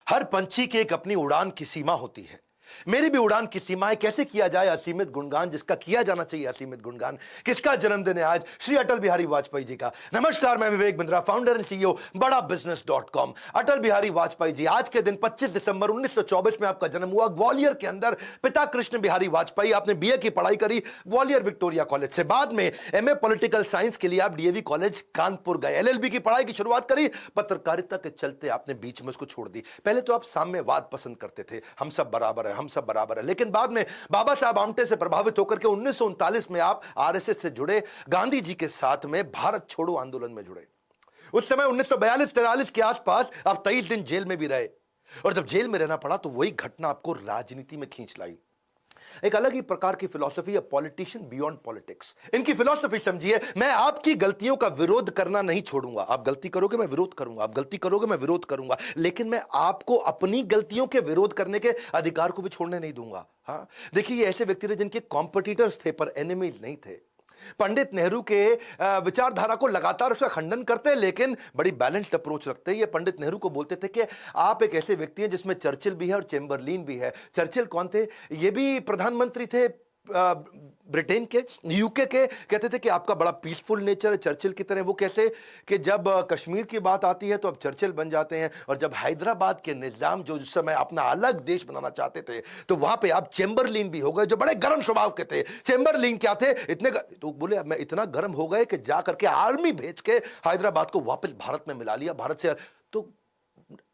हर पंछी की एक अपनी उड़ान की सीमा होती है। मेरी भी उड़ान की सीमा है। कैसे किया जाए असीमित गुणगान, जिसका किया जाना चाहिए असीमित गुणगान। किसका जन्मदिन है आज? श्री अटल बिहारी वाजपेयी जी का। नमस्कार, मैं Vivek Bindra, founder and CEO बड़ा बिजनेस.com। अटल बिहारी वाजपेयी जी, आज के दिन 25 दिसंबर 1924 में आपका जन्म हुआ ग्वालियर के अंदर। पिता कृष्ण बिहारी वाजपेयी। आपने बीए की पढ़ाई करी ग्वालियर विक्टोरिया कॉलेज से। बाद में एमए पॉलिटिकल साइंस के लिए आप डीएवी कॉलेज कानपुर गए। एलएलबी की पढ़ाई की शुरुआत करी। पत्रकारिता के चलते आपने बीच में उसको छोड़ दी। पहले तो आप साम्यवाद पसंद करते थे, हम सब बराबर है, हम सब बराबर है। लेकिन बाद में बाबा साहब आमटे से प्रभावित होकर के 1939 में आप आरएसएस से जुड़े, गांधी जी के साथ में भारत छोड़ो आंदोलन में जुड़े। उस समय 1942-43 के आसपास आप 23 दिन जेल में भी रहे, और जब जेल में रहना पड़ा तो वही घटना आपको राजनीति में खींच लाई। एक अलग ही प्रकार की फिलॉसफी है, पॉलिटिशियन बियॉन्ड पॉलिटिक्स। इनकी फिलॉसफी समझिए, मैं आपकी गलतियों का विरोध करना नहीं छोड़ूंगा। आप गलती करोगे मैं विरोध करूंगा, आप गलती करोगे मैं विरोध करूंगा, लेकिन मैं आपको अपनी गलतियों के विरोध करने के अधिकार को भी छोड़ने नहीं दूंगा। हाँ, देखिए, ये ऐसे व्यक्ति थे जिनके कॉम्पिटिटर्स थे पर एनिमीज नहीं थे। पंडित नेहरू के विचारधारा को लगातार उसका खंडन करते हैं, लेकिन बड़ी बैलेंस्ड अप्रोच रखते हैं। ये पंडित नेहरू को बोलते थे कि आप एक ऐसे व्यक्ति हैं जिसमें चर्चिल भी है और चेम्बरलिन भी है। चर्चिल कौन थे? ये भी प्रधानमंत्री थे ब्रिटेन के, यूके के। कहते थे कि आपका बड़ा पीसफुल नेचर है चर्चिल की तरह। वो कैसे कि जब कश्मीर की बात आती है तो अब चर्चिल बन जाते हैं, और जब हैदराबाद के निजाम जो उस समय अपना अलग देश बनाना चाहते थे तो वहां पे आप चेम्बरलिन भी हो गए, जो बड़े गर्म स्वभाव के थे। चेम्बरलिन क्या थे? तो बोले अब मैं इतना गर्म हो गए कि जा करके आर्मी भेज के हैदराबाद को वापस भारत में मिला लिया, भारत से। तो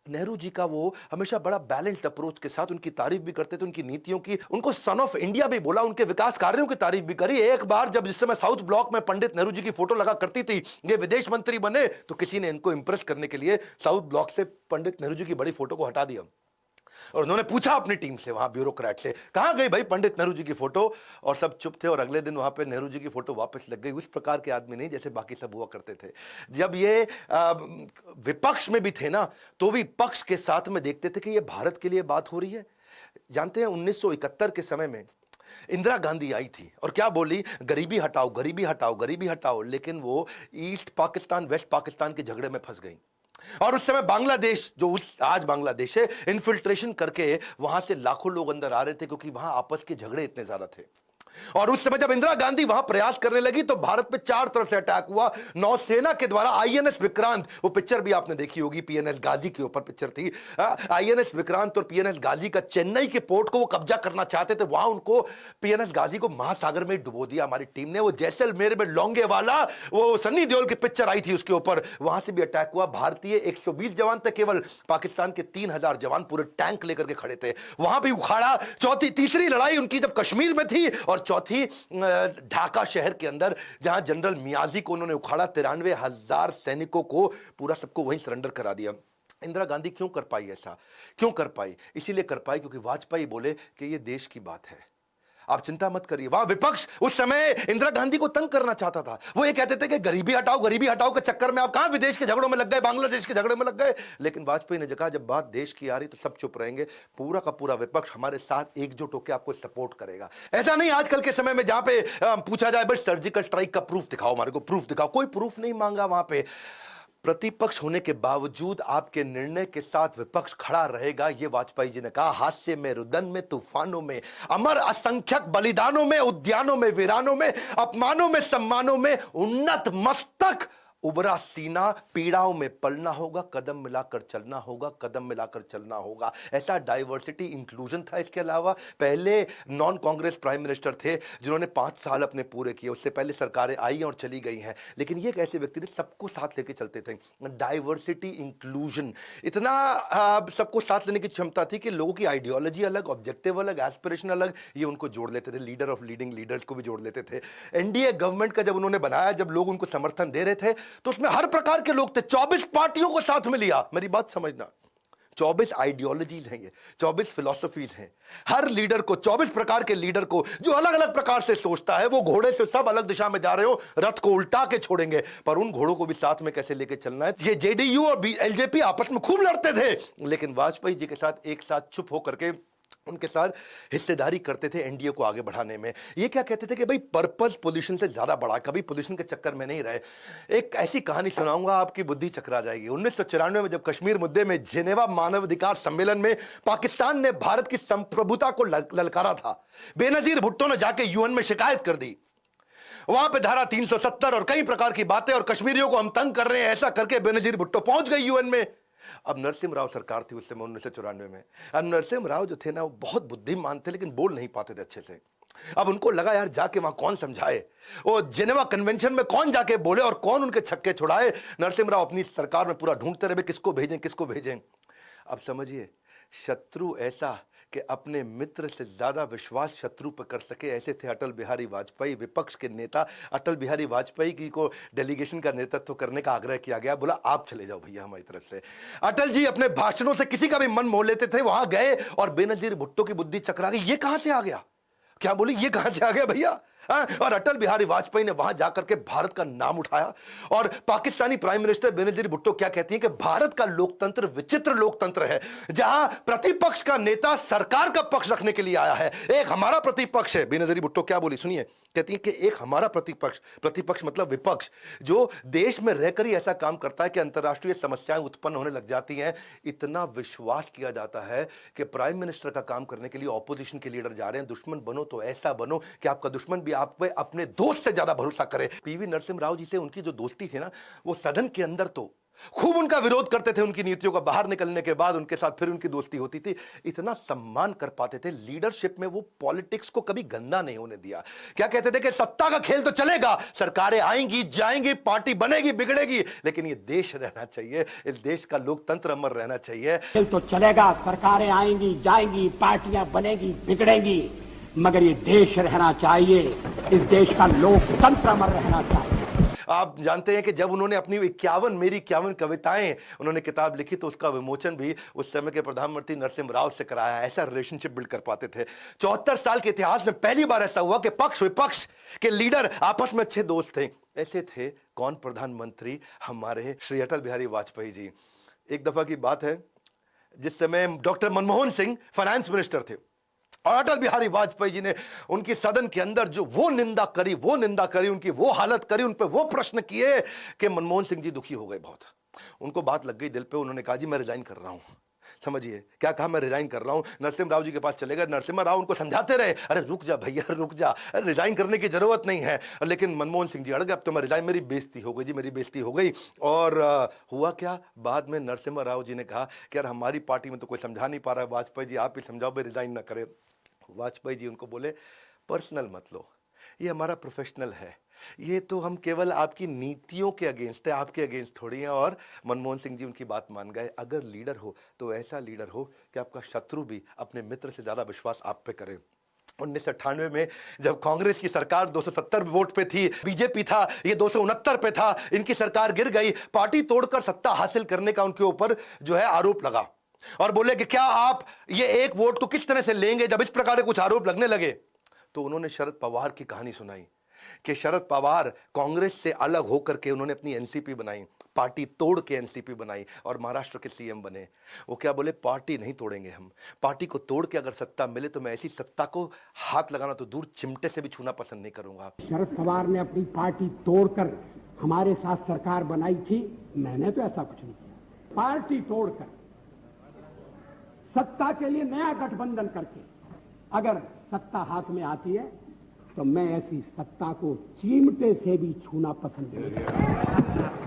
नेहरू जी का वो हमेशा बड़ा बैलेंस्ड अप्रोच के साथ उनकी तारीफ भी करते थे, उनकी नीतियों की। उनको सन ऑफ इंडिया भी बोला, उनके विकास कार्यों की तारीफ भी करी। एक बार जब जिस समय साउथ ब्लॉक में पंडित नेहरू जी की फोटो लगा करती थी, ये विदेश मंत्री बने, तो किसी ने इनको इंप्रेस करने के लिए साउथ ब्लॉक से पंडित नेहरू जी की बड़ी फोटो को हटा दिया। और उन्होंने पूछा अपनी टीम से, वहां ब्यूरोक्रेट से, कहां गई भाई पंडित नेहरू जी की फोटो? और सब चुप थे, और अगले दिन वहां पे नेहरू जी की फोटो वापस लग गई। उस प्रकार के आदमी नहीं जैसे बाकी सब हुआ करते थे। जब ये विपक्ष में भी थे ना, तो भी पक्ष के साथ में देखते थे कि ये भारत के लिए बात हो रही है। जानते हैं 1971 के समय में इंदिरा गांधी आई थी और क्या बोली? गरीबी हटाओ, गरीबी हटाओ, गरीबी हटाओ। लेकिन वो ईस्ट पाकिस्तान वेस्ट पाकिस्तान के झगड़े में फंस गई, और उस समय बांग्लादेश, जो आज बांग्लादेश है, इन्फिल्ट्रेशन करके वहां से लाखों लोग अंदर आ रहे थे, क्योंकि वहां आपस के झगड़े इतने ज्यादा थे। और उस समय जब इंदिरा गांधी वहां प्रयास करने लगी तो भारत पे चार तरफ से अटैक हुआ। नौसेना के द्वारा आईएनएस विक्रांत, वो पिक्चर भी आपने देखी होगी, पीएनएस गाजी के ऊपर पिक्चर थी। आईएनएस विक्रांत और पीएनएस गाजी का चेन्नई के पोर्ट को वो कब्जा करना चाहते थे। वहां उनको पीएनएस गाजी को महासागर में डुबो दिया हमारी टीम ने। वो जैसलमेर में लोंगे वाला, वो सन्नी देओल की पिक्चर आई थी उसके ऊपर, वहां से भी अटैक हुआ। भारतीय 120 जवान थे केवल, पाकिस्तान के 3000 जवान पूरे टैंक लेकर के खड़े थे, वहां भी उखाड़ा। तीसरी लड़ाई उनकी जब कश्मीर में थी, और चौथी ढाका शहर के अंदर, जहां जनरल मियाजी को उन्होंने उखाड़ा। 93,000 सैनिकों को, पूरा सबको वहीं सरेंडर करा दिया। इंदिरा गांधी क्यों कर पाई ऐसा? क्यों कर पाई? इसीलिए कर पाई क्योंकि वाजपेयी बोले कि यह देश की बात है, आप चिंता मत करिए। वहां विपक्ष उस समय इंदिरा गांधी को तंग करना चाहता था। वो ये कहते थे कि गरीबी हटाओ के चक्कर में आप कहां विदेश के झगड़ों में लग गए, बांग्लादेश के झगड़े में लग गए। लेकिन वाजपेयी ने कहा जब बात देश की आ रही तो सब चुप रहेंगे, पूरा का पूरा विपक्ष हमारे साथ एकजुट होकर आपको सपोर्ट करेगा। ऐसा नहीं आजकल के समय में जहां पे पूछा जाए बस सर्जिकल स्ट्राइक का प्रूफ दिखाओ, हमारे को प्रूफ दिखाओ। कोई प्रूफ नहीं मांगा वहां पे। प्रतिपक्ष होने के बावजूद आपके निर्णय के साथ विपक्ष खड़ा रहेगा, यह वाजपेयी जी ने कहा। हास्य में, रुदन में, तूफानों में, अमर असंख्यक बलिदानों में, उद्यानों में, वीरानों में, अपमानों में, सम्मानों में, उन्नत मस्तक, उबरा सीना, पीड़ाओं में पलना होगा, कदम मिलाकर चलना होगा, कदम मिलाकर चलना होगा। ऐसा डाइवर्सिटी इंक्लूजन था। इसके अलावा पहले नॉन कांग्रेस प्राइम मिनिस्टर थे जिन्होंने 5 साल अपने पूरे किए। उससे पहले सरकारें आई और चली गई हैं, लेकिन ये एक ऐसे व्यक्ति थे सबको साथ लेके चलते थे। डाइवर्सिटी इंक्लूजन, इतना सबको साथ लेने की क्षमता थी कि लोगों की आइडियोलॉजी अलग, ऑब्जेक्टिव अलग, एस्पिरेशन अलग, ये उनको जोड़ लेते थे। लीडर ऑफ लीडिंग लीडर्स को भी जोड़ लेते थे। एनडीए गवर्नमेंट का जब उन्होंने बनाया, जब लोग उनको समर्थन दे रहे थे, तो उसमें हर प्रकार के लोग थे। 24 पार्टियों को साथ में लिया। मेरी बात समझना, 24 आइडियोलॉजीज हैं, ये 24 फिलॉसफीज हैं। हर लीडर को, 24 प्रकार के लीडर को, जो अलग अलग प्रकार से सोचता है, वो घोड़े से सब अलग दिशा में जा रहे हो, रथ को उल्टा के छोड़ेंगे, पर उन घोड़ों को भी साथ में कैसे लेके चलना है। ये जेडीयू और एलजेपी आपस में खूब लड़ते थे, लेकिन वाजपेयी जी के साथ एक साथ चुप होकर के उनके साथ हिस्सेदारी करते थे एनडीए को आगे बढ़ाने में। ये क्या कहते थे कि भाई पर्पस पोल्यूशन से ज्यादा बड़ा, कभी पोल्यूशन के चक्कर में नहीं रहे। एक ऐसी कहानी सुनाऊंगा, आपकी बुद्धि चकरा जाएगी। 1994 में जब कश्मीर मुद्दे में जेनेवा मानवाधिकार सम्मेलन में पाकिस्तान ने भारत की संप्रभुता को ललकारा था, बेनजीर भुट्टो ने जाके यूएन में शिकायत कर दी। वहां पे धारा 370 और कई प्रकार की बातें, और कश्मीरियों को हम तंग कर रहे हैं, ऐसा करके बेनजीर भुट्टो पहुंच गई यूएन में। अब नरसिम्हा राव सरकार थी उस समय 1994 में। अब नरसिम्हा राव जो थे ना, वो बहुत बुद्धिमान थे लेकिन बोल नहीं पाते थे अच्छे से। अब उनको लगा यार जाके वहां कौन समझाए, वो जेनेवा कन्वेंशन में कौन जाके बोले और कौन उनके छक्के छुड़ाए। नरसिम्हा राव अपनी सरकार में पूरा ढूंढते रहे किसको भेजें किसको भेजें। अब समझिए, शत्रु ऐसा कि अपने मित्र से ज्यादा विश्वास शत्रु पर कर सके, ऐसे थे अटल बिहारी वाजपेयी। विपक्ष के नेता अटल बिहारी वाजपेयी की को डेलीगेशन का नेतृत्व करने का आग्रह किया गया, बोला आप चले जाओ भैया हमारी तरफ से। अटल जी अपने भाषणों से किसी का भी मन मोह लेते थे, वहां गए और बेनजीर भुट्टो की बुद्धि चकरा गई। ये कहां से आ गया, क्या बोली, ये कहां से आ गया भैया। और अटल बिहारी वाजपेयी ने वहां जाकर के भारत का नाम उठाया। और पाकिस्तानी प्राइम मिनिस्टर बेनजीर भुट्टो क्या कहती हैं कि भारत का लोकतंत्र विचित्र लोकतंत्र है, जहां प्रतिपक्ष का नेता सरकार का पक्ष रखने के लिए आया है। एक हमारा प्रतिपक्ष है, बेनजीर भुट्टो क्या बोली सुनिए, कहती है कि एक हमारा प्रतिपक्ष, प्रतिपक्ष मतलब विपक्ष, जो देश में रहकर ही ऐसा काम करता है कि अंतर्राष्ट्रीय समस्याएं उत्पन्न होने लग जाती हैं। इतना विश्वास किया जाता है कि प्राइम मिनिस्टर का काम करने के लिए ऑपोजिशन के लीडर जा रहे हैं। दुश्मन बनो तो ऐसा बनो कि आपका दुश्मन भी आप पे अपने दोस्त से ज्यादा भरोसा करे। पीवी नरसिम्हा राव जी से उनकी जो दोस्ती थी ना, वो सदन के अंदर तो खूब उनका विरोध करते थे उनकी नीतियों का, बाहर निकलने के बाद उनके साथ फिर उनकी दोस्ती होती थी। इतना सम्मान कर पाते थे लीडरशिप में, वो पॉलिटिक्स को कभी गंदा नहीं होने दिया। क्या कहते थे कि सत्ता का खेल तो चलेगा, सरकारें आएंगी जाएंगी, पार्टी बनेगी बिगड़ेगी, लेकिन ये देश रहना चाहिए, इस देश का लोकतंत्र अमर रहना चाहिए। खेल तो चलेगा, सरकारें आएंगी जाएंगी, पार्टियां बनेगी बिगड़ेंगी, मगर ये देश रहना चाहिए, इस देश का लोकतंत्र अमर रहना चाहिए। आप जानते हैं कि जब उन्होंने अपनी मेरी 51 कविताएं उन्होंने किताब लिखी, तो उसका विमोचन भी उस समय के प्रधानमंत्री नरसिम्हा राव से कराया। ऐसा रिलेशनशिप बिल्ड कर पाते थे। 74 साल के इतिहास में पहली बार ऐसा हुआ कि पक्ष विपक्ष के लीडर आपस में अच्छे दोस्त थे। ऐसे थे कौन, प्रधानमंत्री हमारे श्री अटल बिहारी वाजपेयी जी। एक दफा की बात है, जिस समय doctor Manmohan Singh finance minister थे और अटल बिहारी वाजपेयी जी ने उनकी सदन के अंदर जो वो निंदा करी, उनकी वो हालत करी, उन पे वो प्रश्न किए कि मनमोहन सिंह जी दुखी हो गए बहुत। उनको बात लग गई दिल पे, उन्होंने कहा जी मैं रिजाइन कर रहा हूं। समझिए क्या कहा, मैं रिजाइन कर रहा हूं। नरसिम्हा राव जी के पास चले गए। नरसिम्हा राव उनको समझाते रहे, अरे रुक जा भैया रुक जा, अरे रिजाइन करने की जरूरत नहीं है। लेकिन मनमोहन सिंह जी अड़ गए, अब तो मैं रिजाइन, मेरी बेइज्जती हो गई जी, मेरी बेइज्जती हो गई। और हुआ क्या, बाद में नरसिम्हा राव जी ने कहा कि यार हमारी पार्टी में तो कोई समझा नहीं पा रहा है, वाजपेयी जी आप ही समझाओ, भाई रिजाइन ना करे। वाजपेयी जी उनको बोले पर्सनल मत लो, ये हमारा प्रोफेशनल है, ये तो हम केवल आपकी नीतियों के अगेंस्ट है, आपके अगेंस्ट थोड़ी है। और मनमोहन सिंह जी उनकी बात मान गए। अगर लीडर हो तो ऐसा लीडर हो कि आपका शत्रु भी अपने मित्र से ज्यादा विश्वास आप पे करे। 1998 में जब कांग्रेस की सरकार 270 वोट पे थी, बीजेपी था ये 269 पे था, इनकी सरकार गिर गई। पार्टी तोड़कर सत्ता हासिल करने का उनके ऊपर जो है आरोप लगा और बोले कि क्या आप ये एक वोट को किस तरह से लेंगे। जब इस प्रकार के कुछ आरोप लगने लगे तो उन्होंने शरद पवार की कहानी सुनाई कि शरद पवार कांग्रेस से अलग होकर के उन्होंने अपनी एनसीपी बनाई, पार्टी तोड़ के एनसीपी बनाई और महाराष्ट्र के सीएम बने। वो क्या बोले, पार्टी नहीं तोड़ेंगे हम, पार्टी को तोड़ के अगर सत्ता मिले तो मैं ऐसी सत्ता को हाथ लगाना तो दूर चिमटे से भी छूना पसंद नहीं करूंगा। शरद पवार ने अपनी पार्टी तोड़कर हमारे साथ सरकार बनाई थी, मैंने तो ऐसा कुछ नहीं किया। पार्टी तोड़कर सत्ता के लिए नया गठबंधन करके अगर सत्ता हाथ में आती है तो मैं ऐसी सत्ता को चिमटे से भी छूना पसंद नहीं करता।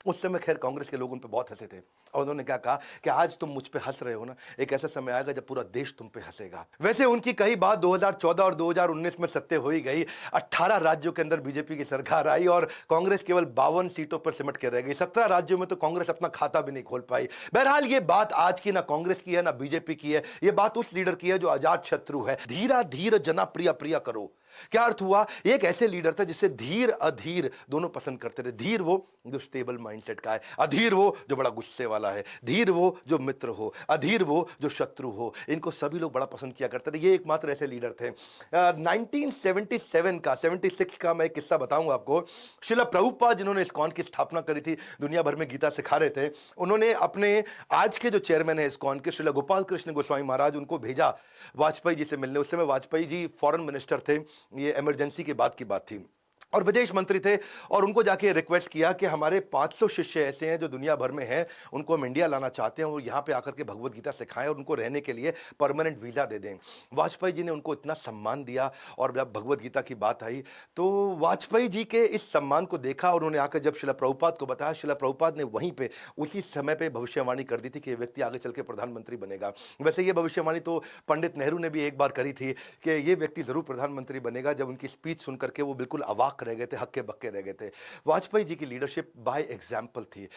उस समय खैर कांग्रेस के लोग उन पे बहुत हंसे थे और उन्होंने क्या कहा कि आज तुम मुझ पे हंस रहे हो ना, एक ऐसा समय आएगा जब पूरा देश तुम पे हंसेगा। वैसे उनकी कही बात 2014 और 2019 में सत्य हो ही गई। 18 राज्यों के अंदर बीजेपी की सरकार आई और कांग्रेस केवल 52 सीटों पर सिमट के रह गई। 17 राज्यों में तो कांग्रेस अपना खाता भी नहीं खोल पाई। बहरहाल ये बात आज की ना कांग्रेस की है ना बीजेपी की है, ये बात उस लीडर की है जो आजाद शत्रु है। धीरा धीर जना प्रिया प्रिया करो, क्या अर्थ हुआ? एक ऐसे लीडर था जिसे धीर अधीर दोनों पसंद करते थे। धीर वो जो स्टेबल माइंडसेट का है, अधीर वो जो बड़ा गुस्से वाला है, धीर वो जो मित्र हो, अधीर वो जो शत्रु हो। इनको सभी लोग बड़ा पसंद किया करते थे। ये एकमात्र ऐसे लीडर थे। 1977 का 76 का मैं एक किस्सा बताऊंगा आपको। श्रील प्रभुपाद जिन्होंने इस्कॉन की स्थापना करी थी, दुनिया भर में गीता सिखा रहे थे, उन्होंने अपने आज के जो चेयरमैन है इस्कॉन के, श्रील गोपाल कृष्ण गोस्वामी महाराज, उनको भेजा वाजपेयी जी से मिलने। उस समय वाजपेयी जी फॉरेन मिनिस्टर थे, ये इमरजेंसी के बाद की बात थी, और विदेश मंत्री थे। और उनको जाके रिक्वेस्ट किया कि हमारे 500 शिष्य ऐसे हैं जो दुनिया भर में हैं, उनको हम इंडिया लाना चाहते हैं और यहाँ पे आकर के भगवत गीता सिखाएं और उनको रहने के लिए परमानेंट वीज़ा दे दें। वाजपेयी जी ने उनको इतना सम्मान दिया, और जब भगवत गीता की बात आई तो वाजपेयी जी के इस सम्मान को देखा, और उन्होंने आकर जब श्रील प्रभुपाद को बताया, श्रील प्रभुपाद ने वहीं पे उसी समय पे भविष्यवाणी कर दी थी कि ये व्यक्ति आगे चल के प्रधानमंत्री बनेगा। वैसे ये भविष्यवाणी तो पंडित नेहरू ने भी एक बार करी थी कि ये व्यक्ति जरूर प्रधानमंत्री बनेगा। जब उनकी स्पीच सुन करके वो बिल्कुल अवाक रह गए थे, हक्के बक्के रह गए थे। वाजपेयी जी की लीडरशिप बाय एग्जाम्पल थी।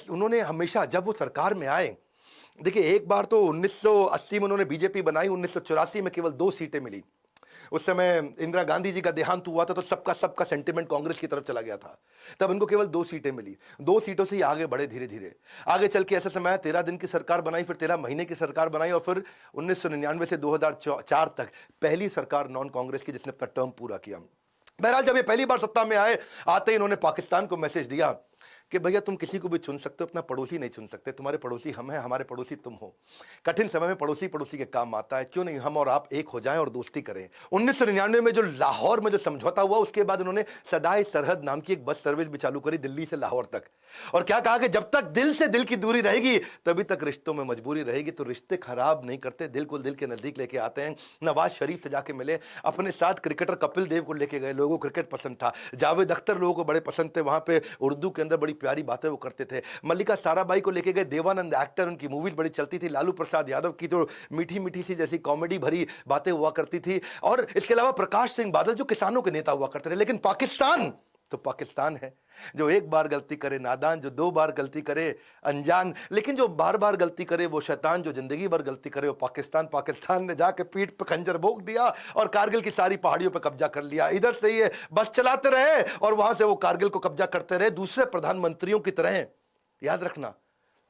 उन्होंने हमेशा जब वो सरकार में आए, देखिए एक बार तो 1980 में उन्होंने बीजेपी बनाई, 1984 में केवल 2 सीटें मिली। उस समय इंदिरा गांधी जी का देहांत हुआ था, तो सबका सेंटिमेंट कांग्रेस की तरफ चला गया था। तब इनको केवल 2 सीटें मिली। 2 सीटों से ही आगे बढ़े धीरे धीरे। आगे चल के ऐसा समय आया, 13 दिन की सरकार बनाई, फिर 13 महीने की सरकार बनाई, और फिर 1999 से 2004 तक पहली सरकार नॉन कांग्रेस की जिसने अपना टर्म पूरा किया। बहरहाल जब ये पहली बार सत्ता में आए, आते ही इन्होंने पाकिस्तान को मैसेज दिया कि भैया तुम किसी को भी चुन सकते हो, अपना पड़ोसी नहीं चुन सकते। तुम्हारे पड़ोसी हम हैं, हमारे पड़ोसी तुम हो। कठिन समय में पड़ोसी पड़ोसी के काम आता है, क्यों नहीं हम और आप एक हो जाएं और दोस्ती करें। 1999 में जो लाहौर में जो समझौता हुआ, उसके बाद उन्होंने सदाए सरहद नाम की एक बस सर्विस भी चालू करी दिल्ली से लाहौर तक। और क्या कहा कि जब तक दिल से दिल की दूरी रहेगी तभी तक रिश्तों में मजबूरी रहेगी। तो रिश्ते खराब नहीं करते, दिल को दिल के नजदीक लेके आते हैं। नवाज शरीफ से जाके मिले, अपने साथ क्रिकेटर कपिल देव को लेके गए। लोगों को क्रिकेट पसंद था। जावेद अख्तर लोगों को बड़े पसंद थे, वहां पे उर्दू के अंदर बड़ी प्यारी बातें वो करते थे। मल्लिका साराभाई को लेके गए। देवानंद एक्टर, उनकी मूवीज बड़ी चलती थी। लालू प्रसाद यादव की तो मीठी मीठी सी जैसी कॉमेडी भरी बातें हुआ करती थी। और इसके अलावा प्रकाश सिंह बादल जो किसानों के नेता हुआ करते थे। लेकिन पाकिस्तान तो पाकिस्तान है, जो एक बार गलती करे नादान, जो 2 बार गलती करे अनजान, लेकिन जो बार बार गलती करे वो शैतान, जो जिंदगी भर गलती करे वो पाकिस्तान। पाकिस्तान ने जाके पीठ पे खंजर भोंक दिया और कारगिल की सारी पहाड़ियों पे कब्जा कर लिया। इधर से ये बस चलाते रहे और वहां से वो कारगिल को कब्जा करते रहे, दूसरे प्रधानमंत्रियों की तरह। याद रखना,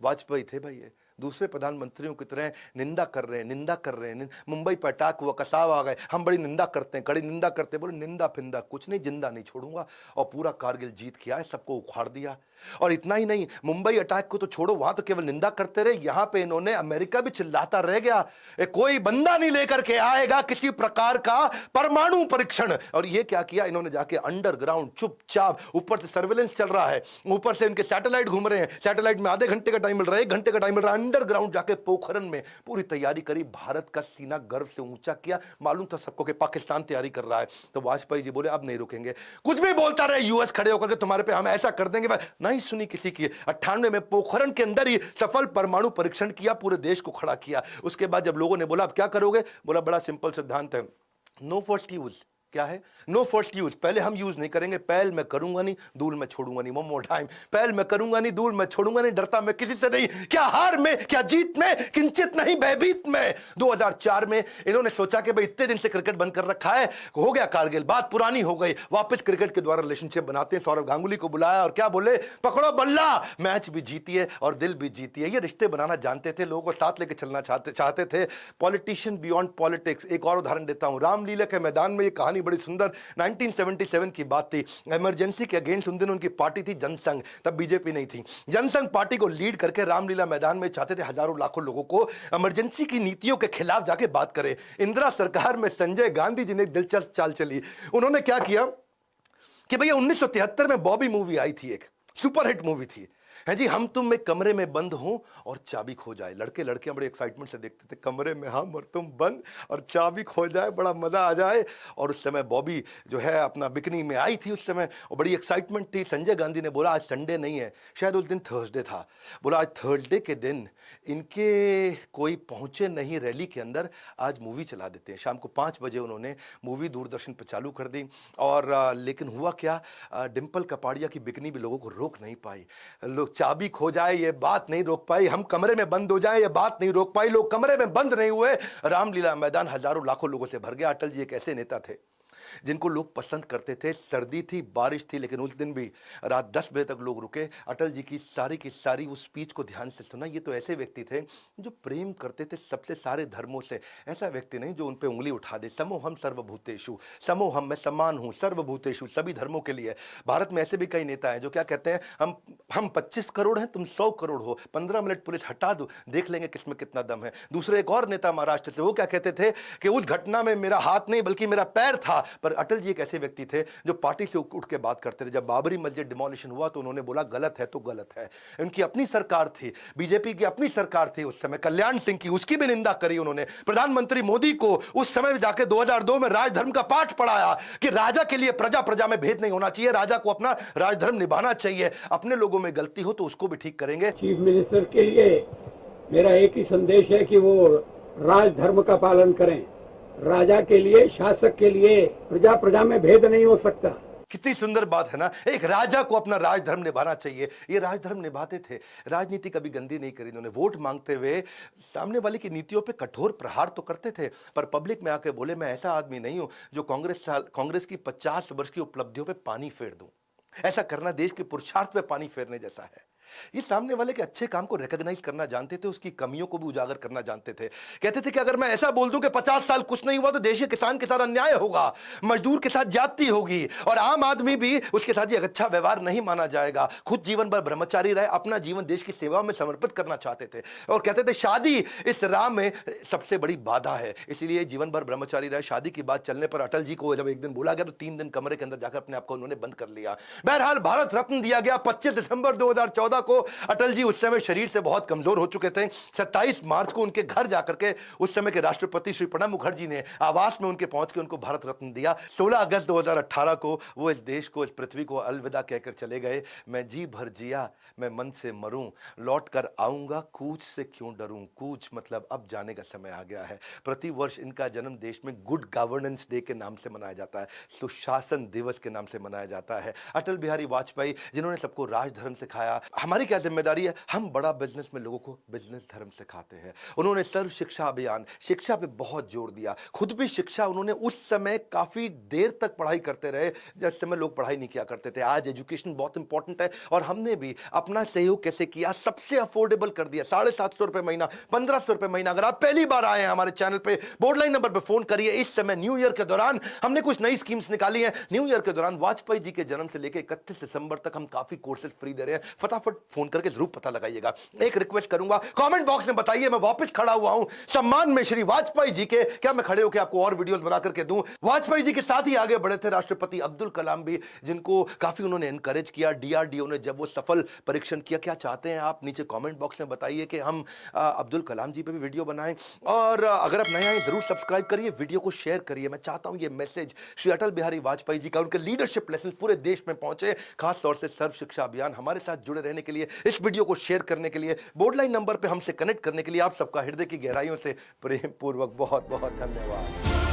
वाजपेयी थे भाई, ये दूसरे प्रधानमंत्रियों की तरह निंदा कर रहे हैं। मुंबई पर अटैक हुआ, कसाव आ गए, हम बड़ी निंदा करते हैं, कड़ी निंदा करते हैं। बोले निंदा फिंदा कुछ नहीं, जिंदा नहीं छोड़ूंगा। और पूरा कारगिल जीत के आए, सबको उखाड़ दिया। और इतना ही नहीं, मुंबई अटैक को तो छोड़ो, वहां तो केवल निंदा करते रहे, यहां पे इन्होंने, अमेरिका भी चिल्लाता रह गया, कोई बंदा नहीं लेकर के आएगा किसी प्रकार का परमाणु परीक्षण। और ये क्या किया इन्होंने, जाके अंडरग्राउंड चुपचाप, ऊपर से सर्वेलेंस चल रहा है, ऊपर से इनके सैटेलाइट घूम रहे हैं, सैटेलाइट में आधे घंटे का टाइम मिल रहा है, 1 घंटे का टाइम मिल रहा है, अंडरग्राउंड जाके पोखरन में पूरी तैयारी करी। भारत का सीना गर्व से ऊंचा किया। मालूम था सबको कि पाकिस्तान तैयारी कर रहा है। तो वाजपेयी जी बोले अब नहीं रुकेंगे, कुछ भी बोलता रहे यूएस खड़े होकर के तुम्हारे पे हम ऐसा कर देंगे। नहीं सुनी किसी की। 98 में पोखरन के अंदर ही सफल परमाणु परीक्षण किया, पूरे देश को खड़ा किया। उसके बाद जब लोगों ने बोला अब क्या करोगे, बोला बड़ा सिंपल सिद्धांत है, नो फर्स्ट यूज। क्या है? नो फर्स्ट यूज, पहले हम यूज नहीं करेंगे। पहल मैं करूंगा नहीं, धूल मैं छोड़ूंगा नहीं। वन मोर टाइम, पहल मैं करूंगा नहीं, धूल मैं छोड़ूंगा नहीं। डरता मैं किसी से नहीं, क्या हार में क्या जीत में, किंचित नहीं भयभीत में। 2004 में इन्होंने सोचा कि भाई इतने दिन से क्रिकेट बंद कर रखा है, हो गया कारगिल, बात पुरानी हो गई, वापस क्रिकेट के द्वारा रिलेशनशिप बनाते हैं। सौरव गांगुली को बुलाया और क्या बोले, पकड़ो बल्ला, मैच भी जीतिए और दिल भी जीतिए। ये रिश्ते बनाना जानते थे, लोगों को साथ लेके चलना चाहते थे। Politician beyond politics. एक और उदाहरण देता हूं, रामलीला के मैदान में ये कहानी बड़ी सुंदर, 1977 की बात थी। इमरजेंसी के अगेंस्ट उन दिन उनकी पार्टी थी जनसंघ, तब बीजेपी नहीं थी। जनसंघ पार्टी को लीड करके रामलीला मैदान में चाहते थे हजारों लाखों लोगों को इमरजेंसी की नीतियों के खिलाफ जाके बात करें। इंदिरा सरकार में संजय गांधी जी ने एक दिलचस्प चाल चली। उन्होंने क्या किया कि भैया 1973 में बॉबी मूवी आई थी, एक सुपरहिट मूवी थी, है जी, हम तुम में कमरे में बंद हो और चाबी खो जाए। लड़के लड़कियां बड़े एक्साइटमेंट से देखते थे, कमरे में हम और तुम बंद और चाबी खो जाए, बड़ा मजा आ जाए। और उस समय बॉबी जो है अपना बिकनी में आई थी उस समय, और बड़ी एक्साइटमेंट थी। संजय गांधी ने बोला आज संडे नहीं है, शायद उस दिन थर्सडे था, बोला आज थर्सडे के दिन इनके कोई पहुंचे नहीं रैली के अंदर, आज मूवी चला देते हैं। शाम को 5 बजे उन्होंने मूवी दूरदर्शन पर चालू कर दी। और लेकिन हुआ क्या, डिम्पल कपाड़िया की बिकनी भी लोगों को रोक नहीं पाई। लोग चाबी खो जाए ये बात नहीं रोक पाई, हम कमरे में बंद हो जाए ये बात नहीं रोक पाई। लोग कमरे में बंद नहीं हुए, रामलीला मैदान हजारों लाखों लोगों से भर गया। अटल जी एक ऐसे नेता थे जिनको लोग पसंद करते थे। सर्दी थी, बारिश थी, लेकिन उस दिन भी रात 10 बजे तक लोग रुके, अटल जी की सारी वो स्पीच को ध्यान से सुना। ये तो ऐसे व्यक्ति थे जो प्रेम करते थे सबसे सारे धर्मों से। ऐसा व्यक्ति नहीं जो उन पे उंगली उठा दे। समोहम सर्वभूतेषु, समोहम, मैं समान हूं सर्वभूतेषु, सभी धर्मों के लिए। भारत में ऐसे भी कई नेता हैं जो क्या कहते हैं, हम 25 करोड़ हैं, तुम 100 करोड़ हो, 15 मिनट पुलिस हटा दो, देख लेंगे किसमें कितना दम है। दूसरे एक और नेता महाराष्ट्र से, वो क्या कहते थे कि उस घटना में मेरा हाथ नहीं बल्कि मेरा पैर था। पर अटल जी एक ऐसे व्यक्ति थे जो पार्टी से उठ के बात करते थे। जब बाबरी मस्जिद डिमोलिशन हुआ तो उन्होंने बोला गलत है तो गलत है। उनकी अपनी सरकार थी, बीजेपी की अपनी सरकार थी उस समय, कल्याण सिंह की, उसकी भी निंदा करी उन्होंने। प्रधानमंत्री मोदी को उस समय जाके 2002 में राजधर्म का पाठ पढ़ाया कि राजा के लिए प्रजा प्रजा में भेद नहीं होना चाहिए, राजा को अपना राजधर्म निभाना चाहिए। अपने लोगों में गलती हो तो उसको भी ठीक करेंगे। चीफ मिनिस्टर के लिए मेरा एक ही संदेश है कि वो राजधर्म का पालन करें। राजा के लिए, शासक के लिए प्रजा प्रजा में भेद नहीं हो सकता। कितनी सुंदर बात है ना, एक राजा को अपना राजधर्म निभाना चाहिए। ये राजधर्म निभाते थे, राजनीति कभी गंदी नहीं करी इन्होंने। वोट मांगते हुए सामने वाले की नीतियों पे कठोर प्रहार तो करते थे, पर पब्लिक में आके बोले मैं ऐसा आदमी नहीं हूं जो कांग्रेस की 50 वर्ष की उपलब्धियों पे पानी फेर दूं। ऐसा करना देश के पुरुषार्थ पे पानी फेरने जैसा है। ये सामने वाले के अच्छे काम को रिकॉग्नाइज करना जानते थे, उसकी कमियों को भी उजागर करना जानते थे। कहते थे कि अगर मैं ऐसा बोल दूं कि 50 साल कुछ नहीं हुआ तो देश के किसान के साथ अन्याय होगा, मजदूर के साथ ज्यादती होगी और आम आदमी भी उसके साथ ये अच्छा व्यवहार नहीं माना जाएगा। खुद जीवन भर ब्रह्मचारी रहे, अपना जीवन देश की सेवा में समर्पित करना चाहते थे और कहते थे शादी इस राह में सबसे बड़ी बाधा है, इसलिए जीवन भर ब्रह्मचारी रहे। शादी की बात चलने पर अटल जी को जब एक दिन बोला गया तो 3 दिन कमरे के अंदर जाकर अपने आप को उन्होंने बंद कर लिया। बहरहाल भारत रत्न दिया गया 25 दिसंबर 2014 को। अटल जी उस समय शरीर से बहुत कमजोर हो चुके थे। 27 मार्च को उनके घर जाकर के उस समय के राष्ट्रपति श्री प्रणब मुखर्जी ने आवास में उनके पहुंच के उनको भारत रत्न दिया। 16 अगस्त 2018 को वो इस देश को, इस पृथ्वी को अलविदा कहकर चले गए। मैं जी भर जिया, मैं मन से मरूं, लौट कर आऊंगा, कूच से क्यों डरूं। कूच मतलब अब जाने का समय आ गया है। प्रतिवर्ष इनका जन्म देश में गुड गवर्नेंस डे के नाम से मनाया जाता है, सुशासन दिवस के नाम से मनाया जाता है। अटल बिहारी वाजपेयी जिन्होंने सबको राजधर्म सिखाया। हमारी क्या जिम्मेदारी है, हम बड़ा बिजनेस में लोगों को बिजनेस धर्म सिखाते हैं। उन्होंने सर्व शिक्षा अभियान, शिक्षा पे बहुत जोर दिया। खुद भी शिक्षा उन्होंने उस समय काफी देर तक पढ़ाई करते रहे जिस समय लोग पढ़ाई नहीं किया करते थे। आज एजुकेशन बहुत इंपॉर्टेंट है और हमने भी अपना सहयोग कैसे किया, सबसे अफोर्डेबल कर दिया। 750 रुपए महीना, 1500 रुपए महीना। अगर आप पहली बार आए हैं हमारे चैनल पे, बोर्ड लाइन नंबर पे फोन करिए। इस समय न्यू ईयर के दौरान हमने कुछ नई स्कीम्स निकाली हैं। न्यू ईयर के दौरान वाजपेयी जी के जन्म से लेकर 31 दिसंबर तक हम काफी कोर्सेज फ्री दे रहे हैं। फटाफट फोन करके जरूर पता लगाइएगा। एक रिक्वेस्ट करूंगा, कमेंट बॉक्स में बताइए, मैं वापस खड़ा हुआ हूं सम्मान में श्री वाजपेयी जी के। क्या मैं खड़े होकर आपको और वीडियोस बना करके दूं? वाजपेयी जी के साथ ही आगे बढ़े थे राष्ट्रपति अब्दुल कलाम भी, जिनको काफी उन्होंने एनकरेज किया। डीआरडीओ ने जब वो सफल परीक्षण किया। क्या चाहते हैं आप नीचे कमेंट बॉक्स में बताइए कि हम अब्दुल कलाम जी पे भी वीडियो बनाएं। और अगर आप नए आए जरूर सब्सक्राइब करिए, वीडियो को शेयर करिए। मैं चाहता हूं ये मैसेज श्री अटल बिहारी वाजपेयी जी का, उनके लीडरशिप लेसन पूरे देश में पहुंचे। खास तौर से सर्व शिक्षा अभियान। हमारे साथ जुड़े रहने के लिए, इस वीडियो को शेयर करने के लिए, बोर्ड लाइन नंबर पे हमसे कनेक्ट करने के लिए आप सबका हृदय की गहराइयों से प्रेम पूर्वक बहुत बहुत धन्यवाद।